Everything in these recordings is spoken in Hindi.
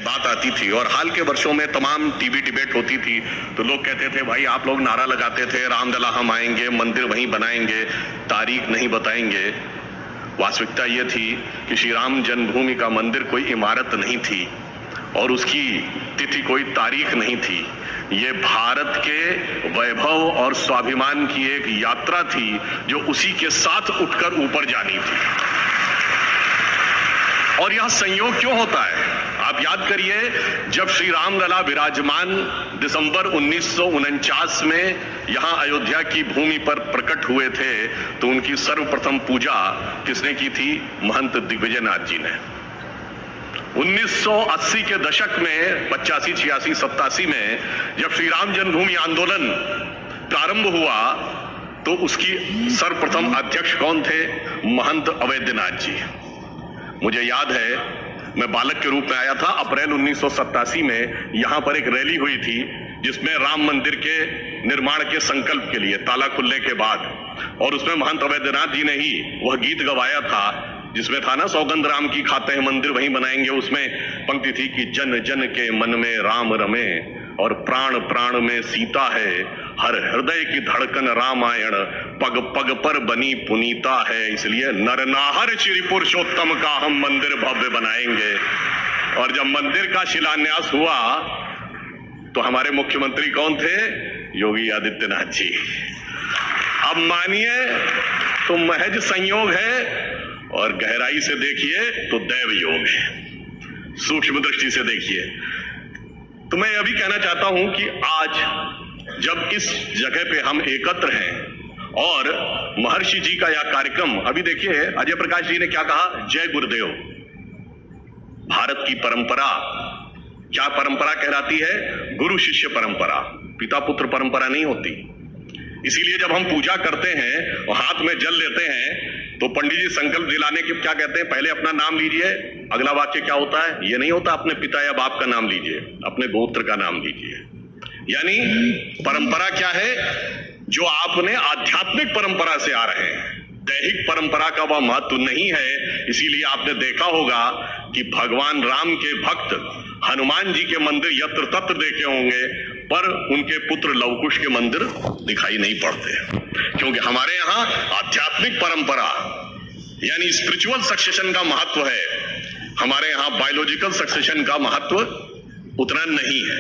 बात आती थी और हाल के वर्षों में तमाम टीवी डिबेट होती थी तो लोग कहते थे भाई आप लोग नारा लगाते थे रामलला हम आएंगे, मंदिर वहीं बनाएंगे, तारीख नहीं बताएंगे। वास्तविकता ये थी कि श्री राम जन्मभूमि का मंदिर कोई इमारत नहीं थी और उसकी तिथि कोई तारीख नहीं थी। ये भारत के वैभव और स्वाभिमान की एक यात्रा थी जो उसी के साथ उठकर ऊपर जानी थी। और यह संयोग क्यों होता है? आप याद करिए, जब श्री रामलला विराजमान दिसंबर 1949 में यहां अयोध्या की भूमि पर प्रकट हुए थे तो उनकी सर्वप्रथम पूजा किसने की थी? महंत दिग्विजयनाथ जी ने। 1980 के दशक में 85, 86, 87 में जब श्री राम जन्मभूमि आंदोलन प्रारंभ हुआ तो उसकी सर्वप्रथम अध्यक्ष कौन थे? महंत अवैधनाथ जी। मुझे याद है मैं बालक के रूप में आया था। अप्रैल 1987 में यहां पर एक रैली हुई थी जिसमें राम मंदिर के निर्माण के संकल्प के लिए ताला खुलने के बाद, और उसमें महंत अवैधनाथ जी ने ही वह गीत गवाया था जिसमें था ना, सौगंध राम की खाते हैं मंदिर वहीं बनाएंगे। उसमें पंक्ति थी कि जन जन के मन में राम रमे और प्राण प्राण में सीता है, हर हृदय की धड़कन रामायण, पग पग पर बनी पुनीता है, इसलिए नरनाहर श्री पुरुषोत्तम का हम मंदिर भव्य बनाएंगे। और जब मंदिर का शिलान्यास हुआ तो हमारे मुख्यमंत्री कौन थे? योगी आदित्यनाथ जी। अब मानिए तो महज संयोग है और गहराई से देखिए तो दैव योग है, सूक्ष्म दृष्टि से देखिए। तो मैं यह भी कहना चाहता हूं कि आज जब इस जगह पे हम एकत्र हैं और महर्षि जी का यह कार्यक्रम, अभी देखिए अजय प्रकाश जी ने क्या कहा, जय गुरुदेव। भारत की परंपरा क्या परंपरा कहलाती है? गुरु शिष्य परंपरा, पिता पुत्र परंपरा नहीं होती। इसीलिए जब हम पूजा करते हैं और हाथ में जल लेते हैं तो पंडित जी संकल्प दिलाने के क्या कहते हैं? पहले अपना नाम लीजिए, अगला वाक्य क्या होता है? ये नहीं होता अपने पिता या बाप का नाम लीजिए, अपने गोत्र का नाम लीजिए। यानी परंपरा क्या है? जो आपने आध्यात्मिक परंपरा से आ रहे हैं, दैहिक परंपरा का वह महत्व नहीं है। इसीलिए आपने देखा होगा कि भगवान राम के भक्त हनुमान जी के मंदिर यत्र तत्र देखे होंगे पर उनके पुत्र लवकुश के मंदिर दिखाई नहीं पड़ते, क्योंकि हमारे यहाँ आध्यात्मिक परंपरा यानी स्पिरिचुअल सक्सेशन का महत्व है। हमारे यहाँ बायोलॉजिकल सक्सेशन का महत्व उतना नहीं है।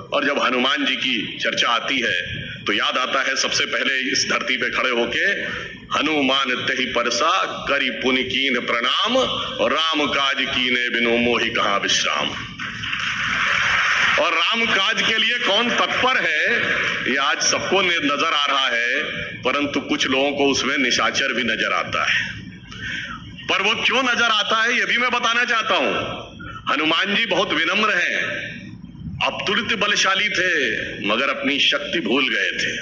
और जब हनुमान जी की चर्चा आती है तो याद आता है सबसे पहले इस धरती पे खड़े होके, हनुमान तेहि परसा करी पुनि कीन प्रणाम, और राम काज कीने बिनु मोहि कहां विश्राम। और राम काज के लिए कौन तत्पर है ये आज सबको नजर आ रहा है, परंतु कुछ लोगों को उसमें निशाचर भी नजर आता है। पर वो क्यों नजर आता है ये भी मैं बताना चाहता हूं। हनुमान जी बहुत विनम्र हैं, अतुलित बलशाली थे मगर अपनी शक्ति भूल गए थे।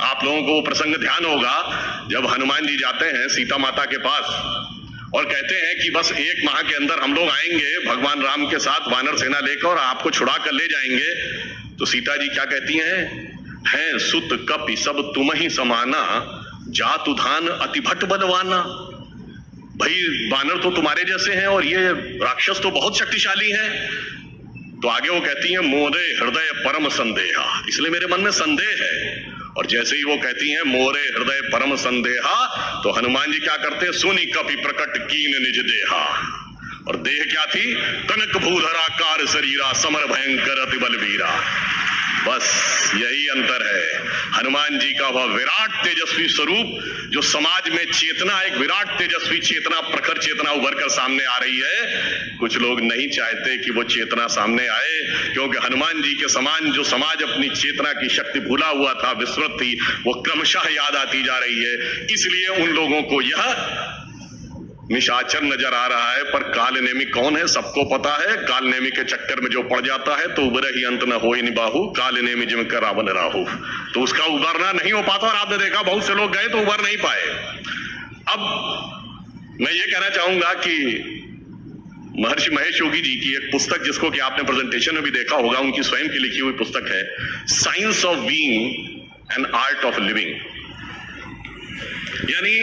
आप लोगों को वो प्रसंग ध्यान होगा जब हनुमान जी जाते हैं सीता माता के पास और कहते हैं कि बस 1 माह के अंदर हम लोग आएंगे भगवान राम के साथ वानर सेना लेकर और आपको छुड़ा कर ले जाएंगे। तो सीता जी क्या कहती हैं? सुत कपि सब तुम ही समाना, जात उधान अति भट बलवाना। भाई वानर तो तुम्हारे जैसे हैं और ये राक्षस तो बहुत शक्तिशाली हैं। तो आगे वो कहती हैं मोरे हृदय परम संदेहा, इसलिए मेरे मन में संदेह है। और जैसे ही वो कहती हैं मोरे हृदय परम संदेहा तो हनुमान जी क्या करते हैं? सुनी कपि प्रकट कीन निज देहा। और देह क्या थी? कनक भूधरा कार शरीरा, समर भयंकर अति बलवीरा। बस यही अंतर है। हनुमान जी का वह विराट तेजस्वी स्वरूप जो समाज में चेतना, एक विराट तेजस्वी चेतना, प्रखर चेतना उभर कर सामने आ रही है। कुछ लोग नहीं चाहते कि वो चेतना सामने आए, क्योंकि हनुमान जी के समान जो समाज अपनी चेतना की शक्ति भूला हुआ था, विस्मृत थी, वो क्रमशः याद आती जा रही है। इसलिए उन लोगों को यह निशाचर नजर आ रहा है। पर काल नेमी कौन है सबको पता है। काल नेमी के चक्कर में जो पड़ जाता है तो उबरे ही अंत न होई निबाहु, काल नेमी जिम कर रावण राहु। तो उसका उबरना नहीं हो पाता और आपने देखा बहुत से लोग गए तो उबर नहीं पाए। अब मैं ये कहना चाहूंगा कि महर्षि महेश योगी जी की एक पुस्तक जिसको कि आपने प्रेजेंटेशन में भी देखा होगा, उनकी स्वयं की लिखी हुई पुस्तक है science of being and art of living. यानी